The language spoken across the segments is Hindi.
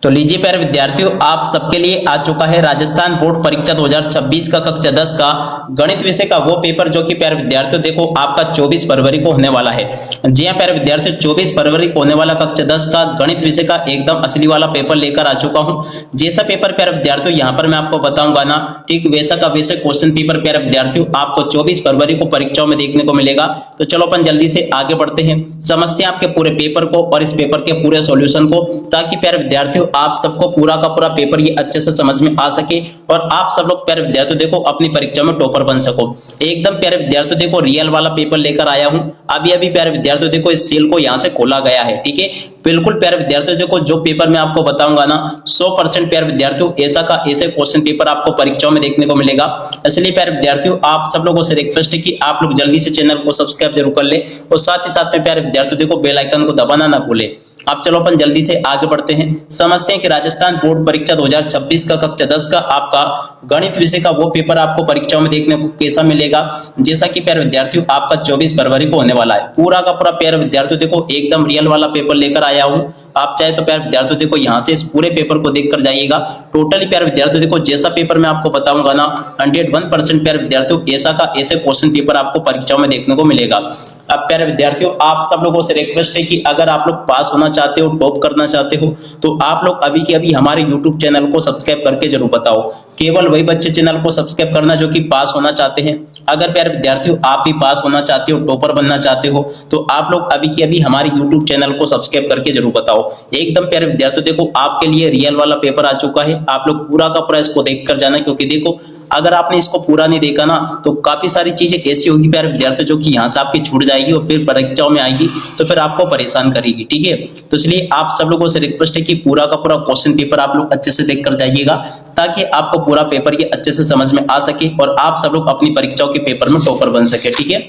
तो लीजिए प्यारे विद्यार्थियों, आप सबके लिए आ चुका है राजस्थान बोर्ड परीक्षा 2026 का कक्षा 10 का गणित विषय का वो पेपर जो कि प्यारे विद्यार्थियों देखो आपका 24 फरवरी को होने वाला है। जी हां प्यारे विद्यार्थियों, 24 फरवरी को होने वाला कक्षा 10 का गणित विषय का एकदम असली वाला पेपर लेकर आ चुका हूं। जैसा पेपर प्यारे विद्यार्थियों यहाँ पर मैं आपको बताऊंगा ना, ठीक वैसा का वैसे क्वेश्चन पेपर प्यारे विद्यार्थियों आपको 24 फरवरी को परीक्षाओं में देखने को मिलेगा। तो चलो अपन जल्दी से आगे बढ़ते हैं, समझते हैं आपके पूरे पेपर को और इस पेपर के पूरे सॉल्यूशन को, ताकि प्यारे विद्यार्थियों आप सबको पूरा का पूरा पेपर ये अच्छे से समझ में आ सके और आप सब लोग प्यारे विद्यार्थियों देखो अपनी परीक्षा में टॉपर बन सको। एकदम प्यारे विद्यार्थियों देखो रियल वाला पेपर लेकर आया हूं। अभी प्यारे विद्यार्थियों देखो इस सेल को यहां से खोला गया है, ठीक है। बिल्कुल प्यारे विद्यार्थियों देखो जो पेपर मैं आपको बताऊंगा ना 100% प्यारे विद्यार्थियों ऐसा का ऐसे क्वेश्चन पेपर आपको परीक्षाओं में देखने को मिलेगा। इसलिए प्यारे विद्यार्थियों आप सब लोगों से रिक्वेस्ट है कि आप लोग जल्दी से चैनल को सब्सक्राइब जरूर कर ले और साथ ही साथ में प्यारे विद्यार्थियों देखो बेल आइकन को दबाना ना भूले। अब चलो अपन जल्दी से आगे बढ़ते हैं, समझते हैं कि राजस्थान बोर्ड परीक्षा 2026 का कक्षा 10 का आपका गणित विषय का वो पेपर आपको परीक्षाओं में देखने को कैसा मिलेगा। जैसा कि प्यारे विद्यार्थियों आपका 24 फरवरी को होने वाला है, पूरा का पूरा प्यारे विद्यार्थियों देखो एकदम रियल वाला पेपर लेकर आया हूं। आप चाहे तो प्यारे विद्यार्थियों देखो यहाँ से इस पूरे पेपर को देखकर जाइएगा। टोटली प्यारे विद्यार्थियों देखो जैसा पेपर मैं आपको बताऊंगा ना 101% प्यारे विद्यार्थियों ऐसा का ऐसे क्वेश्चन पेपर आपको परीक्षाओं में देखने को मिलेगा। अब प्यारे विद्यार्थियों आप सब लोगों से रिक्वेस्ट है कि अगर आप लोग पास होना चाहते हो, टॉप करना चाहते हो, तो आप लोग अभी के अभी हमारे YouTube चैनल को सब्सक्राइब करके जरूर बताओ। केवल वही बच्चे चैनल को सब्सक्राइब करना जो कि पास होना चाहते हैं। अगर प्यारे विद्यार्थियों आप भी पास होना चाहते हो, टॉपर बनना चाहते हो, तो आप लोग अभी के अभी हमारे YouTube चैनल को सब्सक्राइब करके जरूर बताओ। एकदम प्यारे विद्यार्थियों देखो आपके लिए रियल वाला पेपर आ चुका है, आप लोग पूरा का पूरा इसको देख कर जाना, क्योंकि देखो अगर आपने इसको पूरा नहीं देखा ना तो काफी सारी चीजें ऐसी होगी प्यारे विद्यार्थियों जो कि यहाँ से आपकी छूट जाएगी और फिर परीक्षाओं में आएगी तो फिर आपको परेशान करेगी, ठीक है। तो इसलिए आप सब लोगों से रिक्वेस्ट है कि पूरा का पूरा क्वेश्चन पेपर आप लोग अच्छे से देख कर जाइएगा, ताकि आपको पूरा पेपर ये अच्छे से समझ में आ सके और आप सब लोग अपनी परीक्षाओं के पेपर में टॉपर बन सके, ठीक है।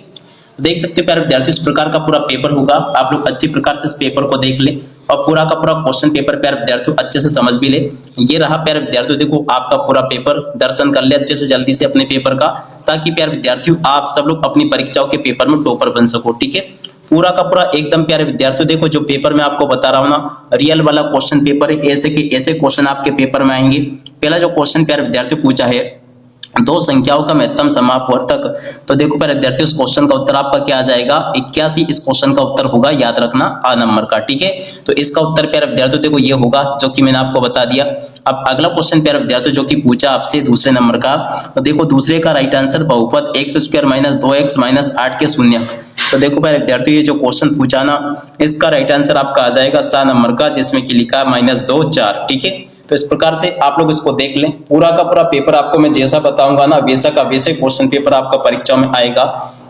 देख सकते हो प्यारे विद्यार्थी इस प्रकार का पूरा पेपर होगा, आप लोग अच्छी प्रकार से इस पेपर को देख ले और पूरा का पूरा क्वेश्चन पेपर प्यारे विद्यार्थियों अच्छे से समझ भी ले। ये रहा प्यारे विद्यार्थियों देखो आपका पूरा पेपर, दर्शन कर ले अच्छे से जल्दी से अपने पेपर का, ताकि प्यारे विद्यार्थियों आप सब लोग अपनी परीक्षाओं के पेपर में टॉपर बन सको, ठीक है। पूरा का पूरा एकदम प्यारे विद्यार्थियों देखो जो पेपर मैं आपको बता रहा हूँ ना रियल वाला क्वेश्चन पेपर है, ऐसे के ऐसे क्वेश्चन आपके पेपर में आएंगे। पहला जो क्वेश्चन प्यारे विद्यार्थियों पूछा है दो संख्याओं का महत्तम समापवर्तक, तो देखो प्यारे विद्यार्थियों इस क्वेश्चन का उत्तर आपका क्या आ जाएगा 81। इस क्वेश्चन का उत्तर होगा, याद रखना, आ नंबर का, ठीक है। तो इसका उत्तर प्यारे विद्यार्थियों देखो ये होगा जो कि मैंने आपको बता दिया। अब अगला क्वेश्चन प्यारे विद्यार्थियों जो कि पूछा आपसे दूसरे नंबर का, तो देखो दूसरे का राइट आंसर बहुपद x² - 2x - 8 के शून्यक। तो देखो प्यारे विद्यार्थियों ये जो क्वेश्चन पूछा ना इसका राइट आंसर आपका आ जाएगा 7 नंबर का, जिसमें कि लिखा -2 4, ठीक है। तो इस प्रकार से आप लोग इसको देख लें, पूरा का पूरा पेपर आपको मैं जैसा बताऊंगा ना वैसा का वैसे क्वेश्चन पेपर आपका परीक्षा में आएगा।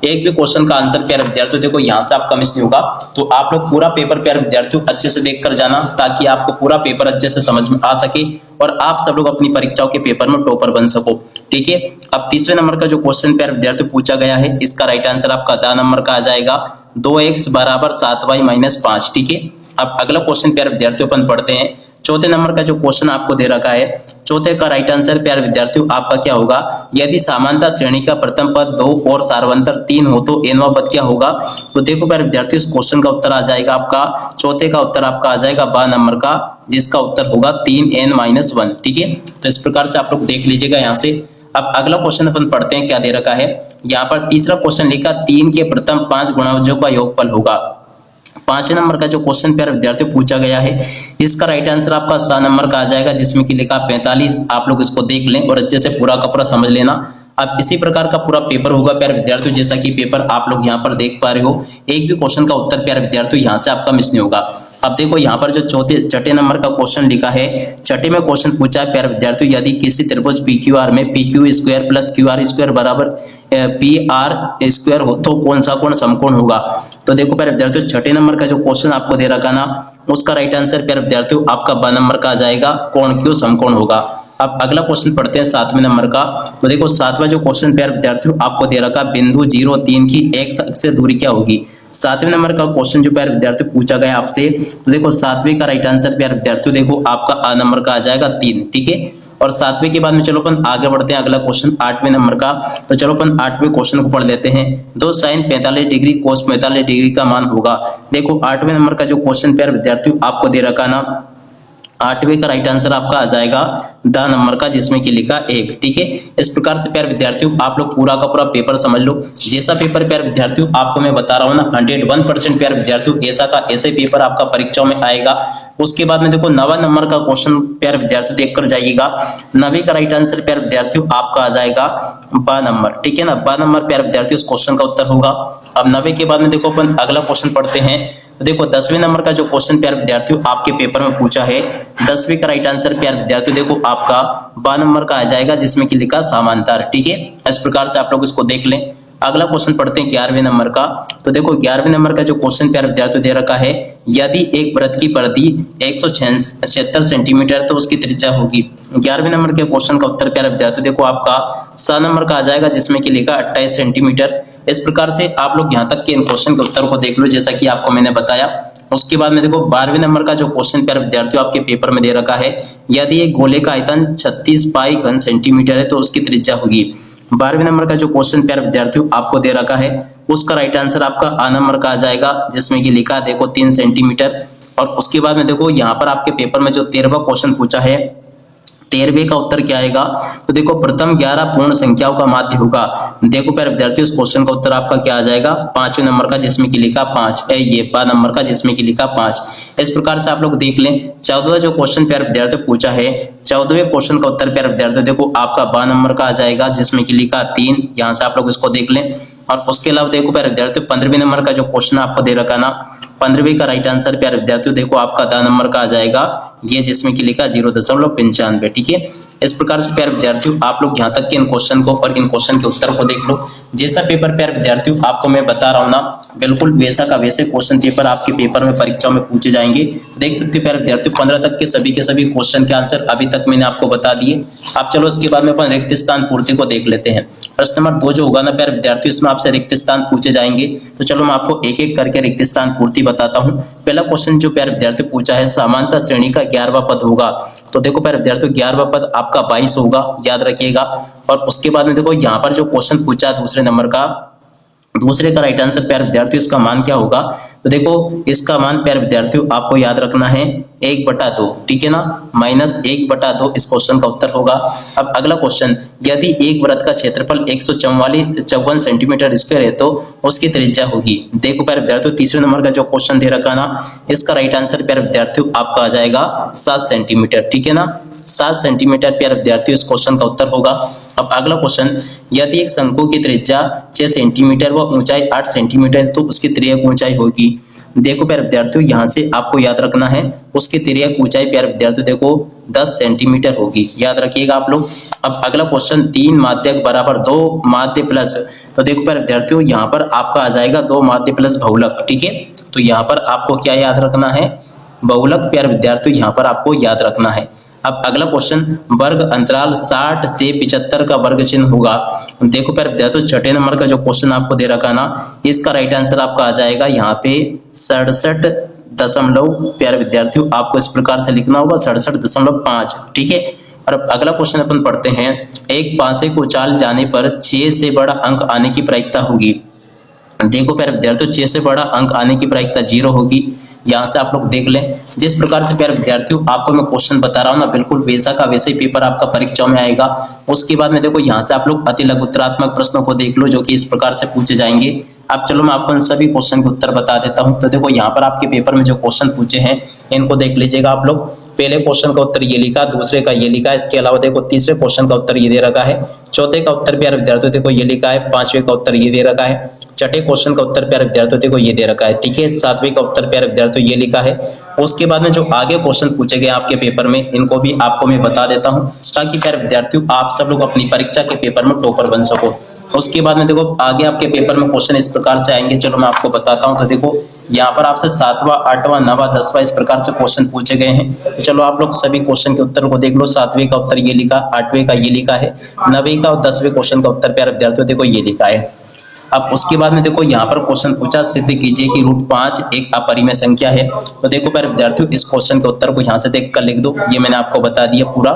एक भी क्वेश्चन का आंसर प्यारे विद्यार्थियों देखो यहाँ से आपका मिस नहीं होगा। तो आप लोग पूरा पेपर प्यारे विद्यार्थियों अच्छे से देख कर जाना, ताकि आपको पूरा पेपर अच्छे से समझ में आ सके और आप सब लोग अपनी परीक्षाओं के पेपर में टॉपर बन सको, ठीक है। अब तीसरे नंबर का जो क्वेश्चन प्यारे विद्यार्थियों पूछा गया है इसका राइट आंसर आपका 10 नंबर का आ जाएगा, 2x = 7y - 5, ठीक है। अब अगला क्वेश्चन प्यारे विद्यार्थियों अपन पढ़ते हैं। चौथे नंबर का जो क्वेश्चन आपको दे रखा है, चौथे का राइट आंसर प्यारे विद्यार्थियों आपका क्या होगा, यदि समानता श्रेणी का प्रथम पद 2 और सार्वंतर 3 हो तो nवां पद क्या होगा। तो देखो प्यारे विद्यार्थियों इस क्वेश्चन का उत्तर आ जाएगा आपका, चौथे का उत्तर आपका आ जाएगा 12 नंबर का, जिसका उत्तर होगा 3n - 1, ठीक है। तो इस प्रकार से आप लोग देख लीजिएगा यहाँ से। अब अगला क्वेश्चन अपन पढ़ते हैं, क्या दे रखा है यहाँ पर। तीसरा क्वेश्चन लिखा 3 के प्रथम 5 गुणनफलों का योगफल होगा। 5 नंबर का जो क्वेश्चन प्यारे विद्यार्थियों पूछा गया है इसका राइट आंसर आपका 6 नंबर का आ जाएगा, जिसमें कि लिखा 45। आप लोग इसको देख लें और अच्छे से पूरा का पूरा समझ लेना। अब इसी प्रकार का पूरा पेपर होगा प्यारे विद्यार्थियों, जैसा कि पेपर आप लोग यहाँ पर देख पा रहे हो। एक भी क्वेश्चन का उत्तर प्यारे विद्यार्थियों यहाँ से आपका मिस नहीं होगा। अब देखो यहाँ पर जो छठे नंबर का क्वेश्चन लिखा है, छठे में क्वेश्चन पूछा है प्यारे विद्यार्थियों, यदि किसी त्रिभुज PQR में PQ² + QR² बराबर PR² हो तो कौन सा कोण समकोण होगा। तो देखो प्यारे विद्यार्थियों छठे नंबर का जो क्वेश्चन आपको दे रखा ना उसका राइट आंसर प्यारे विद्यार्थियों आपका 12 नंबर का आ जाएगा, कोण क्यों समकोण होगा। अब अगला क्वेश्चन पढ़ते हैं 7वें नंबर का। तो देखो 7वां जो क्वेश्चन प्यारे विद्यार्थियों आपको दे रखा बिंदु 0 3 की x अक्ष से दूरी क्या होगी। 7वें नंबर का क्वेश्चन जो प्यारे विद्यार्थियों पूछा गया आपसे, तो देखो 7वें का राइट आंसर प्यारे विद्यार्थियों देखो आपका आ नंबर का आ जाएगा 3, ठीक है। और 7वें के बाद में चलो अपन आगे बढ़ते हैं, अगला क्वेश्चन 8वें नंबर का। तो चलो अपन 8वें क्वेश्चन को पढ़ लेते हैं। 2 sin 45 डिग्री cos 45 डिग्री का मान होगा। देखो 8वें नंबर का जो क्वेश्चन प्यारे विद्यार्थियों आपको दे रखा ना 8वें का राइट आंसर आपका आ जाएगा द नंबर का, जिसमें कि लिखा 1। ठीक है, इस प्रकार से प्यारे विद्यार्थियों आप लोग पूरा का पूरा पेपर समझ लो। जैसा पेपर प्यारे विद्यार्थियों आपको मैं बता रहा हूँ ना, 101% प्यारे विद्यार्थियों ऐसा का ऐसे पेपर आपका परीक्षाओं में आएगा। उसके बाद में देखो 9वां नंबर का क्वेश्चन प्यारे विद्यार्थियों देख कर जाइएगा। 9वें का राइट आंसर प्यारे विद्यार्थियों आपका आ जाएगा ब नंबर। ठीक है ना, ब नंबर प्यारे विद्यार्थियों इस क्वेश्चन का उत्तर होगा। अब 90 के बाद में देखो अपन अगला क्वेश्चन पढ़ते हैं। तो देखो 10वें नंबर का जो क्वेश्चन प्यारे विद्यार्थियों आपके पेपर में पूछा है, 10वें का राइट आंसर प्यारे विद्यार्थियों देखो आपका 12 नंबर का आ जाएगा, जिसमें कि लिखा समांतर। ठीक है, इस प्रकार से आप लोग इसको देख लें। अगला क्वेश्चन पढ़ते हैं 11वें नंबर का। तो देखो 11वें नंबर का जो क्वेश्चन प्यारे विद्यार्थियों दे रखा है, यदि एक वृत्त की परिधि 176 सेंटीमीटर तो उसकी त्रिज्या होगी। 11वें नंबर के क्वेश्चन का उत्तर प्यारे विद्यार्थियों देखो आपका 7 नंबर का आ जाएगा, जिसमें कि लिखा 28 सेंटीमीटर। इस प्रकार से आप लोग यहाँ तक के इन क्वेश्चन के उत्तर को देख लो, जैसा कि आपको मैंने बताया। उसके बाद में देखो 12वें नंबर का जो क्वेश्चन प्यारे विद्यार्थियों आपके पेपर में दे रखा है, यदि एक गोले का आयतन 36 पाई घन सेंटीमीटर है तो उसकी त्रिज्या होगी। 12वें नंबर का जो क्वेश्चन प्यारे विद्यार्थियों आपको दे रखा है, उसका राइट आंसर आपका आ नंबर का आ जाएगा, जिसमें कि लिखा देखो 3 सेंटीमीटर। और उसके बाद में देखो यहाँ पर आपके पेपर में जो 13वां क्वेश्चन पूछा है, 13वें का उत्तर क्या आएगा? तो देखो प्रथम 11 पूर्ण संख्याओं का माध्य होगा। देखो प्यारे विद्यार्थियों इस क्वेश्चन का उत्तर आपका क्या आ जाएगा? 5वें नंबर का, जिसमें कि लिखा 5 है, ये पा नंबर का जिसमें कि लिखा 5। इस प्रकार से आप लोग देख लें। 14वां जो क्वेश्चन प्यारे विद्यार्थियों पूछा है, 14वें क्वेश्चन का उत्तर प्यारे विद्यार्थियों देखो आपका 12 नंबर का आ जाएगा, जिसमें कि लिखा 3। यहाँ से आप लोग इसको देख लें। और उसके अलावा देखो प्यारे विद्यार्थियों 15वें नंबर का जो क्वेश्चन आपको दे रखा ना, 15वें का राइट आंसर प्यारे विद्यार्थियों देखो आपका द नंबर का आ जाएगा, ये जिसमें कि लिखा 0.95। ठीक है, इस प्रकार से प्यारे विद्यार्थियों आप लोग यहाँ तक के इन क्वेश्चन को और इन क्वेश्चन के उत्तर को देख लो। जैसा पेपर प्यारे विद्यार्थियों आपको मैं बता रहा हूँ ना, बिल्कुल वैसा का वैसे क्वेश्चन पेपर आपके पेपर में परीक्षाओं में पूछे जाएंगे। देख सकते हो प्यारे विद्यार्थियों 15 तक के सभी क्वेश्चन के आंसर अभी तक मैंने आपको बता दिए। अब चलो इसके बाद में अपन रिक्त स्थान पूर्ति को देख लेते हैं। प्रश्न नंबर 2 जो होगा ना प्यारे विद्यार्थियों, इसमें आपसे रिक्त स्थान पूछे जाएंगे। तो चलो मैं आपको एक एक करके रिक्त स्थान पूर्ति बताता हूँ। पहला क्वेश्चन जो प्यारे विद्यार्थियों पूछा है, समांतर श्रेणी का 11वां पद होगा। तो देखो प्यारे विद्यार्थियों 11वां पद आपका 22 होगा, याद रखिएगा। और उसके बाद में देखो यहाँ पर जो क्वेश्चन पूछा दूसरे नंबर का, दूसरे का राइट आंसर प्यारे विद्यार्थियों इसका मान क्या होगा? तो देखो इसका मान प्यारे विद्यार्थियों आपको याद रखना है 1/2। ठीक है ना, -1/2 इस क्वेश्चन का उत्तर होगा। अब अगला क्वेश्चन, यदि एक वृत्त का क्षेत्रफल 154 सेंटीमीटर स्क्वायर है तो उसकी त्रिज्या होगी। देखो प्यारे विद्यार्थियों तीसरे नंबर का जो क्वेश्चन दे रखा ना, इसका राइट आंसर प्यारे विद्यार्थियों आपका आ जाएगा 7 सेंटीमीटर। ठीक है ना, 7 सेंटीमीटर प्यारे विद्यार्थियों इस क्वेश्चन का उत्तर होगा। अब अगला क्वेश्चन, यदि एक शंकु की त्रिज्या 6 सेंटीमीटर व ऊंचाई 8 सेंटीमीटर तो उसकी तिर्यक ऊंचाई होगी। देखो प्यारे विद्यार्थियों यहाँ से आपको याद रखना है, उसकी तिर्यक ऊंचाई प्यारे विद्यार्थियों देखो 10 सेंटीमीटर होगी, याद रखिएगा आप लोग। अब अगला क्वेश्चन, 3 माध्यक बराबर 2 माध्य प्लस, तो देखो प्यारे विद्यार्थियों यहाँ पर आपका आ जाएगा 2 माध्य प्लस बहुलक। ठीक है, तो यहाँ पर आपको क्या याद रखना है? बहुलक प्यारे विद्यार्थियों यहाँ पर आपको याद रखना है। अब अगला क्वेश्चन, वर्ग अंतराल 60 से 75 का वर्ग चिन्ह होगा। देखो प्यारे विद्यार्थियों छठे नंबर का जो क्वेश्चन आपको दे रखा ना, इसका राइट आंसर आपका आ जाएगा यहाँ पे 67 दशमलव, प्यारे विद्यार्थियों आपको इस प्रकार से लिखना होगा 67.5। ठीक है, और अगला क्वेश्चन अपन पढ़ते हैं, एक पासे को उछाल जाने पर 6 से बड़ा अंक आने की प्रायिकता होगी। देखो प्यारे विद्यार्थियों 6 से बड़ा अंक आने की प्रायिकता 0 होगी। यहाँ से आप लोग देख लें। जिस प्रकार से प्यारे विद्यार्थियों आपको मैं क्वेश्चन बता रहा हूँ ना, बिल्कुल वैसा का वैसे ही पेपर आपका परीक्षाओं में आएगा। उसके बाद में देखो यहाँ से आप लोग अति लघुत्तरात्मक प्रश्नों को देख लो, जो कि इस प्रकार से पूछे जाएंगे। अब चलो मैं आपको इन सभी क्वेश्चन के उत्तर बता देता हूँ। तो देखो यहाँ पर आपके पेपर में जो क्वेश्चन पूछे हैं इनको देख लीजिएगा आप लोग। पहले क्वेश्चन का उत्तर ये लिखा, दूसरे का ये लिखा, इसके अलावा देखो तीसरे क्वेश्चन का उत्तर ये दे रखा है, चौथे का उत्तर प्यारे विद्यार्थियों देखो ये लिखा है, पांचवें का उत्तर ये दे रखा है, छठे क्वेश्चन का उत्तर प्यारे विद्यार्थियों देखो ये दे रखा है। ठीक है, सातवें का उत्तर प्यारे विद्यार्थियों ये लिखा है। उसके बाद में जो आगे क्वेश्चन पूछे गए आपके पेपर में, इनको भी आपको मैं बता देता हूँ, ताकि प्यारे विद्यार्थियों आप सब लोग अपनी परीक्षा के पेपर में टॉपर बन सको। उसके बाद में देखो आगे आपके पेपर में क्वेश्चन इस प्रकार से आएंगे, चलो मैं आपको बताता हूँ। तो देखो यहाँ पर आपसे 7वां, 8वां, 9वां, 10वां इस प्रकार से क्वेश्चन पूछे गए हैं। तो चलो आप लोग सभी क्वेश्चन के उत्तर को देख लो। 7वें का उत्तर ये लिखा, 8वें का ये लिखा है, 9वें का और 10वें क्वेश्चन का उत्तर प्यारे विद्यार्थियों देखो ये लिखा है। अब उसके बाद में देखो यहाँ पर क्वेश्चन पूछा, सिद्ध कीजिए कि √5 एक अपरिमेय संख्या है। तो देखो प्यारे विद्यार्थियों इस क्वेश्चन के उत्तर को यहाँ से देख कर लिख दो, ये मैंने आपको बता दिया पूरा।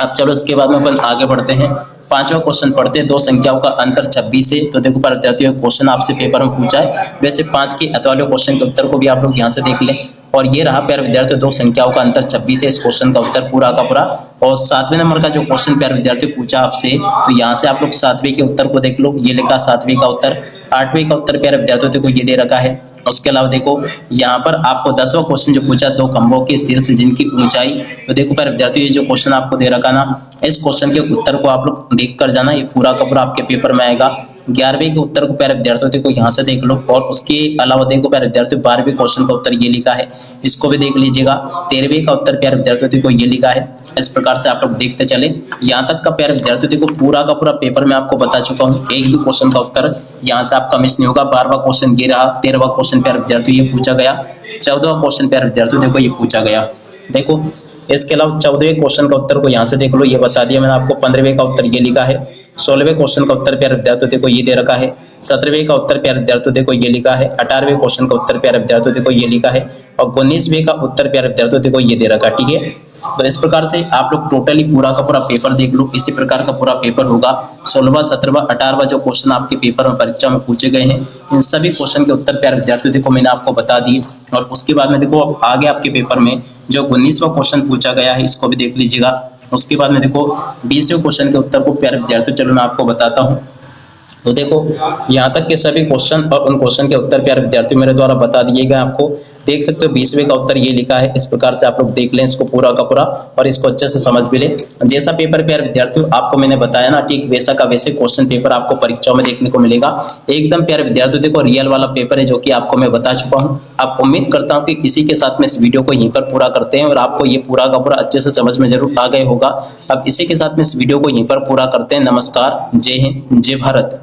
अब चलो इसके बाद में अपन आगे बढ़ते हैं। पांचवा क्वेश्चन पढ़ते हैं, दो संख्याओं का अंतर 26 है। तो देखो प्यारे विद्यार्थियों, क्वेश्चन आपसे पेपर में पूछा है। वैसे 5 के अतवाले क्वेश्चन के उत्तर को भी आप लोग यहाँ से देख लें। और ये रहा प्यारे विद्यार्थियों, दो संख्याओं का अंतर 26 है, इस क्वेश्चन का उत्तर पूरा का पूरा। और 7वें नंबर का जो क्वेश्चन प्यारे विद्यार्थियों पूछा आपसे, तो यहाँ से आप लोग 7वें के उत्तर को देख लो। ये लिखा 7वें का उत्तर। 8वें का उत्तर प्यारे विद्यार्थियों देखो ये दे रखा है। उसके अलावा देखो यहाँ पर आपको 10वां क्वेश्चन जो पूछा, दो खंभों के शीर्ष जिनकी ऊंचाई। तो देखो प्यारे विद्यार्थियों, ये जो क्वेश्चन आपको दे रखा ना, इस क्वेश्चन के उत्तर को आप लोग देख कर जाना, ये पूरा का पूरा आपके पेपर में आएगा। 11वें के उत्तर को प्यारे विद्यार्थियों देखो यहाँ से देख लो। और उसके अलावा देखो प्यारे विद्यार्थियों, 12वें क्वेश्चन का उत्तर ये लिखा है, इसको भी देख लीजिएगा। 13वें का उत्तर प्यारे विद्यार्थियों देखो ये लिखा है। इस प्रकार से आप लोग देखते चले। यहाँ तक का प्यारे विद्यार्थियों देखो पूरा का पूरा पेपर में आपको बता चुका हूँ, एक भी क्वेश्चन का उत्तर यहाँ से आपका मिस नहीं होगा। 12वां क्वेश्चन ये रहा। 13वां क्वेश्चन प्यारे विद्यार्थियों ये पूछा गया। 14वां क्वेश्चन प्यारे विद्यार्थियों देखो ये पूछा गया। देखो इसके अलावा 14वें क्वेश्चन का उत्तर को यहाँ से देख लो, ये बता दिया मैंने आपको। 15वें का उत्तर ये लिखा है। 16वें क्वेश्चन का उत्तर प्यारे विद्यार्थियों देखो ये दे रखा है। 17वें का उत्तर प्यारे विद्यार्थियों देखो ये लिखा है। 18वें क्वेश्चन का उत्तर प्यारे विद्यार्थियों देखो ये लिखा है। और 19वें का उत्तर प्यारे विद्यार्थियों देखो ये दे रखा है। ठीक है, तो इस प्रकार से आप लोग टोटली पूरा का पूरा पेपर देख लो। इसी प्रकार का पूरा पेपर होगा। 16वां, 17वां, 18वां जो क्वेश्चन आपके पेपर में परीक्षा में पूछे गए हैं, इन सभी क्वेश्चन के उत्तर प्यारे विद्यार्थियों देखो मैंने आपको बता दिए। और उसके बाद में देखो अब आगे आपके पेपर में जो 19वां क्वेश्चन पूछा गया है, इसको भी देख लीजिएगा। उसके बाद में देखो 20वें क्वेश्चन के उत्तर को प्यारे विद्यार्थियों चलो मैं आपको बताता हूँ। तो देखो यहाँ तक के सभी क्वेश्चन और उन क्वेश्चन के उत्तर प्यारे विद्यार्थियों मेरे द्वारा बता दिए गए। आपको देख सकते हो 20वें का उत्तर ये लिखा है। इस प्रकार से आप लोग देख लें इसको पूरा का पूरा और इसको अच्छे से समझ भी लें। जैसा पेपर प्यारे विद्यार्थियों आपको मैंने बताया ना, ठीक वैसा का वैसे क्वेश्चन पेपर आपको परीक्षाओं में देखने को मिलेगा। एकदम प्यारे विद्यार्थियों देखो रियल वाला पेपर है, जो कि आपको मैं बता चुका हूँ। आप उम्मीद करता हूँ कि इसी के साथ में इस वीडियो को यहीं पर पूरा करते हैं और आपको ये पूरा का पूरा अच्छे से समझ में जरूर आ गए होगा। अब इसी के साथ में इस वीडियो को यहीं पर पूरा करते हैं। नमस्कार, जय हिंद, जय भारत।